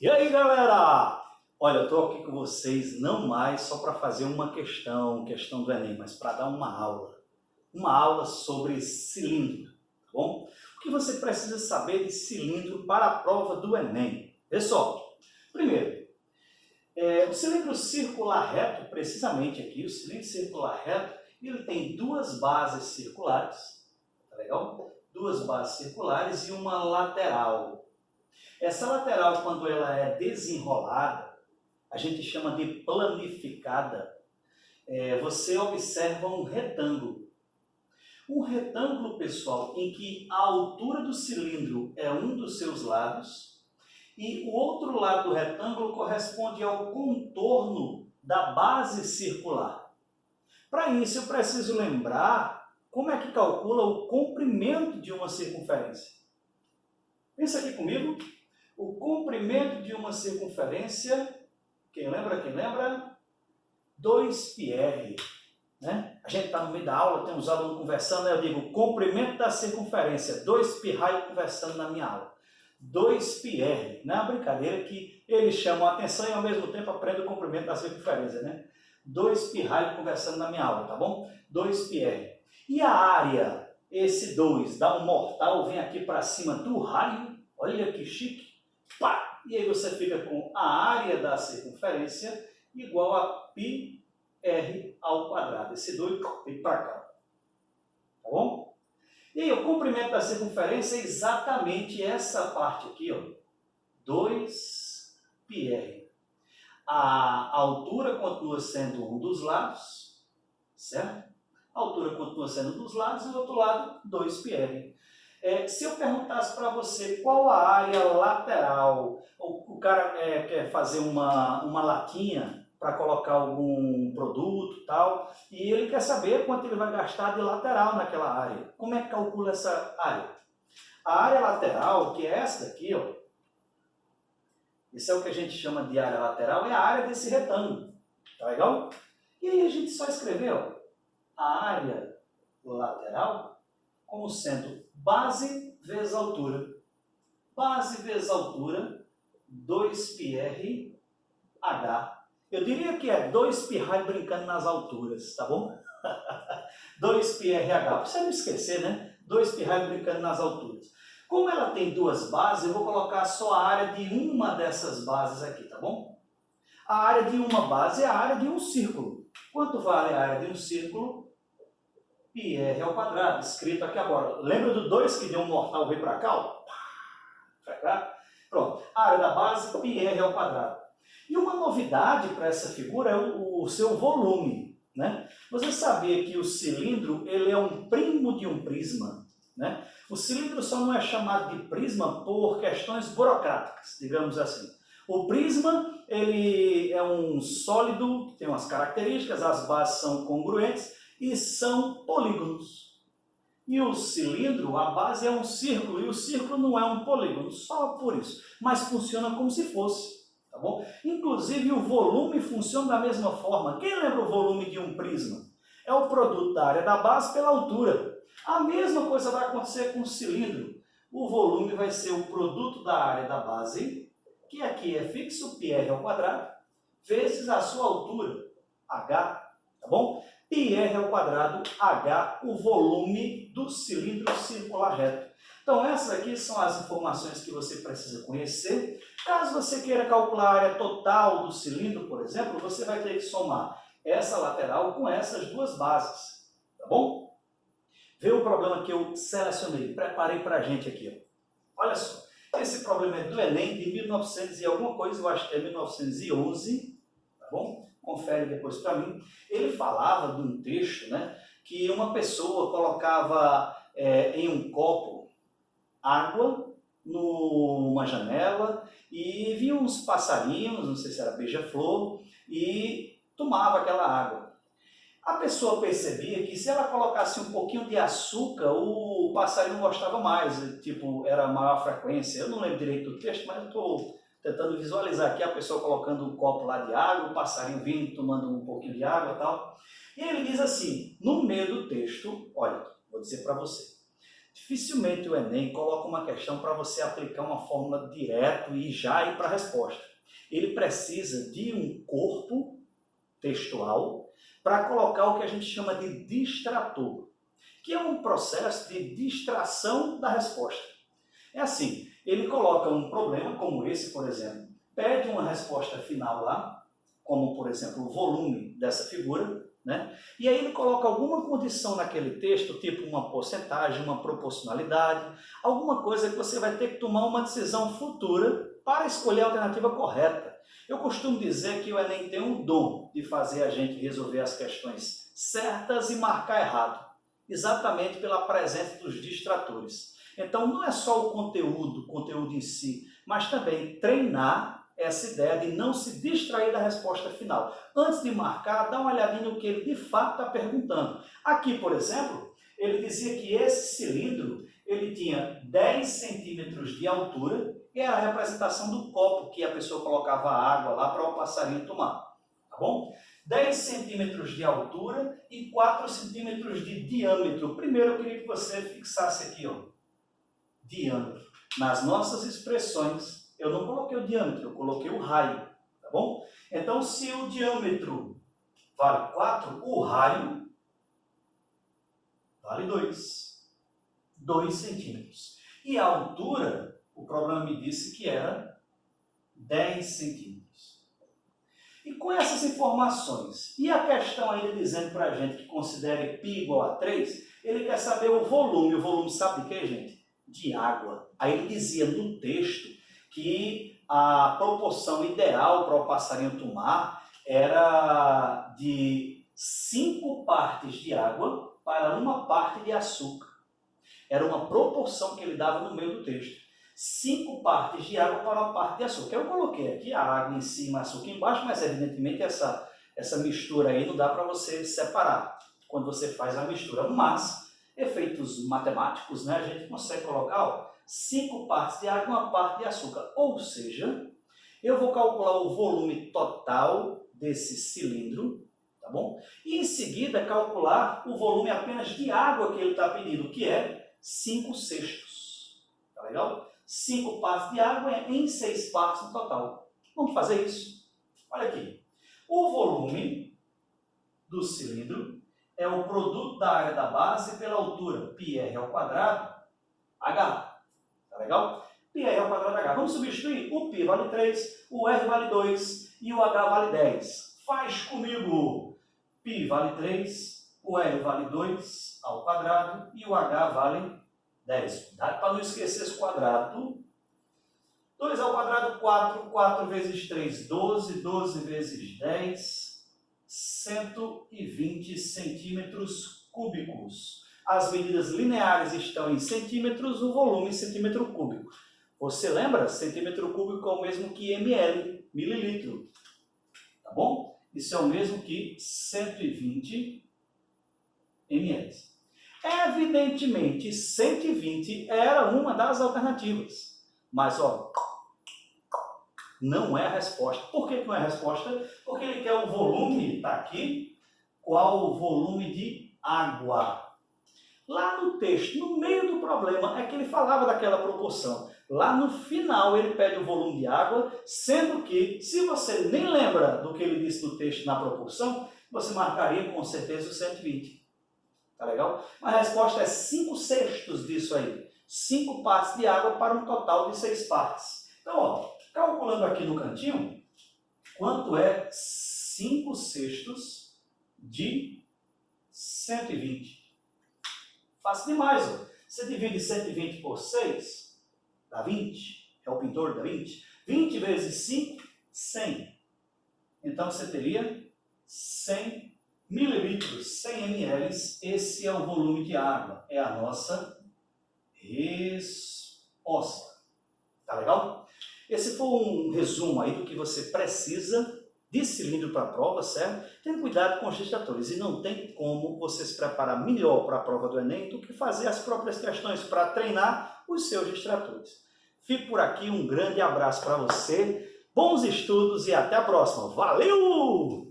E aí, galera? Olha, eu estou aqui com vocês não mais só para fazer uma questão do Enem, mas para dar uma aula sobre cilindro, tá bom? O que você precisa saber de cilindro para a prova do Enem? Pessoal, primeiro, o cilindro circular reto, precisamente aqui, o cilindro circular reto, ele tem duas bases circulares, tá legal? Duas bases circulares e uma lateral. Essa lateral, quando ela é desenrolada, a gente chama de planificada. Você observa um retângulo. Um retângulo, pessoal, em que a altura do cilindro é um dos seus lados e o outro lado do retângulo corresponde ao contorno da base circular. Para isso, eu preciso lembrar como é que calcula o comprimento de uma circunferência. Pensa aqui comigo. O comprimento de uma circunferência, quem lembra? 2πr. Né? A gente está no meio da aula, tem uns alunos conversando, eu digo comprimento da circunferência, 2πr conversando na minha aula. 2πr, não é uma brincadeira que eles chamam a atenção e ao mesmo tempo aprendem o comprimento da circunferência, né? 2πr conversando na minha aula, tá bom? 2πr. E a área, esse 2, dá um mortal, vem aqui para cima do raio, olha que chique. Pá! E aí você fica com a área da circunferência igual a πr ao quadrado. Esse 2 vem para cá. Tá bom? E aí o comprimento da circunferência é exatamente essa parte aqui, ó. 2πr. A altura continua sendo um dos lados, certo? A altura continua sendo um dos lados e o outro lado 2πr. Se eu perguntasse para você qual a área lateral, o cara quer fazer uma latinha para colocar algum produto e tal, e ele quer saber quanto ele vai gastar de lateral naquela área. Como é que calcula essa área? A área lateral, que é essa daqui, ó, isso é o que a gente chama de área lateral, é a área desse retângulo. Tá legal? E aí a gente só escreveu a área lateral como sendo base vezes altura. Base vezes altura, 2πrh. Eu diria que é 2πr brincando nas alturas, tá bom? 2πrh, para você não esquecer, né? 2πr brincando nas alturas. Como ela tem duas bases, eu vou colocar só a área de uma dessas bases aqui, tá bom? A área de uma base é a área de um círculo. Quanto vale a área de um círculo? πr ao quadrado, escrito aqui agora. Lembra do 2 que deu um mortal, veio para cá? Ó? Pra cá? Pronto. A área da base, πr ao quadrado. E uma novidade para essa figura é o seu volume. Né? Você sabia que o cilindro ele é um primo de um prisma? Né? O cilindro só não é chamado de prisma por questões burocráticas, digamos assim. O prisma ele é um sólido, tem umas características, as bases são congruentes, e são polígonos. E o cilindro, a base é um círculo, e o círculo não é um polígono, só por isso. Mas funciona como se fosse, tá bom? Inclusive o volume funciona da mesma forma. Quem lembra o volume de um prisma? É o produto da área da base pela altura. A mesma coisa vai acontecer com o cilindro. O volume vai ser o produto da área da base, que aqui é fixo, πr ao quadrado, vezes a sua altura, h, tá bom? πr ao quadrado, h, o volume do cilindro circular reto. Então essas aqui são as informações que você precisa conhecer. Caso você queira calcular a área total do cilindro, por exemplo, você vai ter que somar essa lateral com essas duas bases, tá bom? Vê o problema que eu selecionei, preparei para a gente aqui. Ó. Olha só, esse problema é do Enem de 1900 e alguma coisa, eu acho que é 1911, tá bom? Confere depois para mim. Ele falava de um texto, né, que uma pessoa colocava em um copo água numa janela e via uns passarinhos, não sei se era beija-flor, e tomava aquela água. A pessoa percebia que se ela colocasse um pouquinho de açúcar, o passarinho gostava mais, tipo, era a maior frequência. Eu não lembro direito do texto, mas eu estou tentando visualizar aqui a pessoa colocando um copo lá de água, o passarinho vindo, tomando um pouquinho de água e tal. E ele diz assim, no meio do texto, olha, vou dizer para você, dificilmente o Enem coloca uma questão para você aplicar uma fórmula direto e já ir para a resposta. Ele precisa de um corpo textual para colocar o que a gente chama de distrator, que é um processo de distração da resposta. É assim, ele coloca um problema como esse, por exemplo, pede uma resposta final lá, como por exemplo o volume dessa figura, né? E aí ele coloca alguma condição naquele texto, tipo uma porcentagem, uma proporcionalidade, alguma coisa que você vai ter que tomar uma decisão futura para escolher a alternativa correta. Eu costumo dizer que o Enem tem um dom de fazer a gente resolver as questões certas e marcar errado, exatamente pela presença dos distratores. Então não é só o conteúdo em si, mas também treinar essa ideia de não se distrair da resposta final. Antes de marcar, dá uma olhadinha no que ele de fato está perguntando. Aqui, por exemplo, ele dizia que esse cilindro ele tinha 10 centímetros de altura, e é a representação do copo que a pessoa colocava água lá para o passarinho tomar. Tá bom? 10 centímetros de altura e 4 centímetros de diâmetro. Primeiro eu queria que você fixasse aqui, ó, diâmetro. Nas nossas expressões, eu não coloquei o diâmetro, eu coloquei o raio, tá bom? Então, se o diâmetro vale 4, o raio vale 2. 2 centímetros. E a altura, o problema me disse que era 10 centímetros. E com essas informações, e a questão aí dizendo para a gente que considere π igual a 3, ele quer saber o volume. O volume sabe de quê, gente? De água. Aí ele dizia no texto que a proporção ideal para o passarinho tomar era de 5 partes de água para 1 parte de açúcar. Era uma proporção que ele dava no meio do texto. 5 partes de água para 1 parte de açúcar. Eu coloquei aqui a água em cima e açúcar embaixo, mas evidentemente essa mistura aí não dá para você separar quando você faz a mistura. Mas, efeitos matemáticos, né, a gente consegue colocar, ó, 5 partes de água e 1 parte de açúcar. Ou seja, eu vou calcular o volume total desse cilindro, tá bom? E em seguida calcular o volume apenas de água que ele está pedindo, que é 5 sextos. Tá legal? 5 partes de água em 6 partes no total. Vamos fazer isso? Olha aqui. O volume do cilindro é o produto da área da base pela altura, πr ao quadrado, h. Tá legal? πr ao quadrado h. Vamos substituir? O π vale 3, o r vale 2 e o h vale 10. Faz comigo! π vale 3, o r vale 2 ao quadrado e o h vale 10. Cuidado para não esquecer esse quadrado. 2 ao quadrado, 4. 4 vezes 3, 12. 12 vezes 10, 120 centímetros cúbicos. As medidas lineares estão em centímetros, o volume em centímetro cúbico. Você lembra? Centímetro cúbico é o mesmo que ml, mililitro. Tá bom? Isso é o mesmo que 120 ml. Evidentemente, 120 era uma das alternativas. Mas, ó, não é a resposta. Por que não é a resposta? Porque ele quer o volume, está aqui, qual o volume de água. Lá no texto, no meio do problema, é que ele falava daquela proporção. Lá no final ele pede o volume de água, sendo que, se você nem lembra do que ele disse no texto na proporção, você marcaria com certeza o 120. Tá legal? Mas a resposta é 5 sextos disso aí. 5 partes de água para um total de 6 partes. Então, ó, calculando aqui no cantinho, quanto é 5 sextos de 120? Fácil demais, ó. Você divide 120 por 6, dá 20. É o pintor, dá 20. 20 vezes 5, 100. Então você teria 100 mililitros, 100 ml. Esse é o volume de água. É a nossa resposta. Tá legal? Esse foi um resumo aí do que você precisa de cilindro para a prova, certo? Tendo cuidado com os distratores. E não tem como você se preparar melhor para a prova do Enem do que fazer as próprias questões para treinar os seus distratores. Fico por aqui, um grande abraço para você, bons estudos e até a próxima. Valeu!